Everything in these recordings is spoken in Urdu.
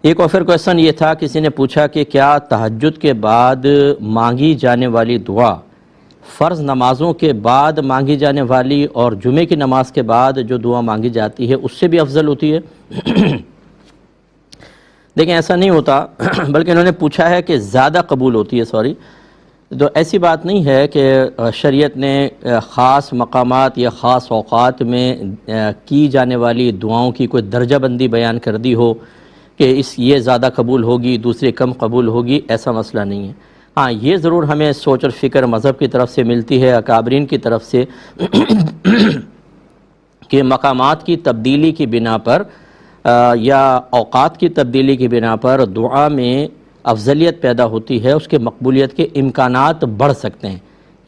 ایک اور پھر کویسچن یہ تھا، کسی نے پوچھا کہ کیا تہجد کے بعد مانگی جانے والی دعا فرض نمازوں کے بعد مانگی جانے والی اور جمعے کی نماز کے بعد جو دعا مانگی جاتی ہے اس سے بھی افضل ہوتی ہے؟ دیکھیں ایسا نہیں ہوتا، بلکہ انہوں نے پوچھا ہے کہ زیادہ قبول ہوتی ہے، تو ایسی بات نہیں ہے کہ شریعت نے خاص مقامات یا خاص اوقات میں کی جانے والی دعاؤں کی کوئی درجہ بندی بیان کر دی ہو کہ یہ زیادہ قبول ہوگی دوسری کم قبول ہوگی، ایسا مسئلہ نہیں ہے۔ ہاں یہ ضرور ہمیں سوچ اور فکر مذہب کی طرف سے ملتی ہے، اکابرین کی طرف سے، کہ مقامات کی تبدیلی کی بنا پر یا اوقات کی تبدیلی کی بنا پر دعا میں افضلیت پیدا ہوتی ہے، اس کے مقبولیت کے امکانات بڑھ سکتے ہیں،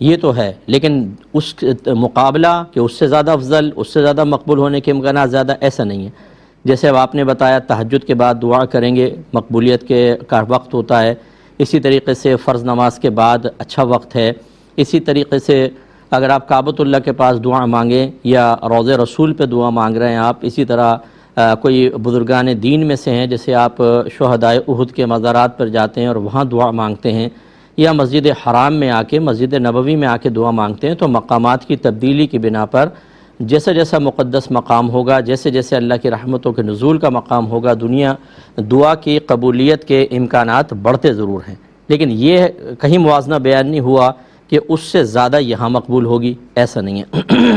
یہ تو ہے، لیکن اس مقابلہ کہ اس سے زیادہ افضل، اس سے زیادہ مقبول ہونے کے امکانات زیادہ، ایسا نہیں ہے۔ جیسے اب آپ نے بتایا تہجد کے بعد دعا کریں گے، مقبولیت کا وقت ہوتا ہے، اسی طریقے سے فرض نماز کے بعد اچھا وقت ہے، اسی طریقے سے اگر آپ کعبۃ اللہ کے پاس دعا مانگیں یا روضہ رسول پہ دعا مانگ رہے ہیں آپ، اسی طرح کوئی بزرگان دین میں سے ہیں، جیسے آپ شہدائے احد کے مزارات پر جاتے ہیں اور وہاں دعا مانگتے ہیں، یا مسجد حرام میں آ کے، مسجد نبوی میں آ کے دعا مانگتے ہیں، تو مقامات کی تبدیلی کی بنا پر جیسا جیسا مقدس مقام ہوگا، جیسے جیسے اللہ کی رحمتوں کے نزول کا مقام ہوگا، دعا کی قبولیت کے امکانات بڑھتے ضرور ہیں، لیکن یہ کہیں موازنہ بیان نہیں ہوا کہ اس سے زیادہ یہاں مقبول ہوگی، ایسا نہیں ہے۔